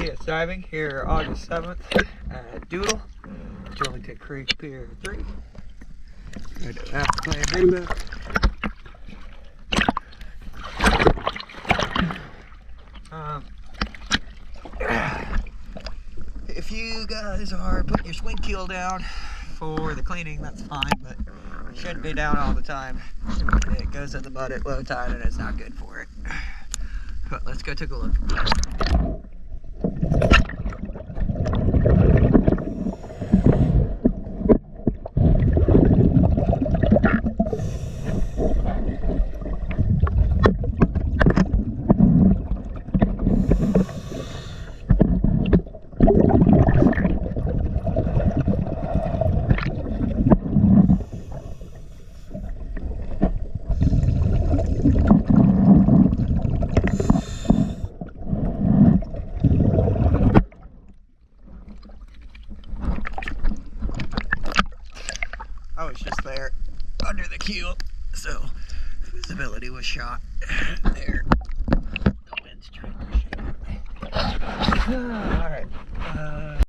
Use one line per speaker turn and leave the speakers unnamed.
CS diving here August 7th at Doodle, Doodle Creek Pier 3. Go to Afterclan video. If you guys are putting your swing keel down for the cleaning, that's fine, but it shouldn't be down all the time. It goes in the mud at low tide and it's not good for it. But let's go take a look. I was just there under the keel, so visibility was shot there. The wind's trying to shake.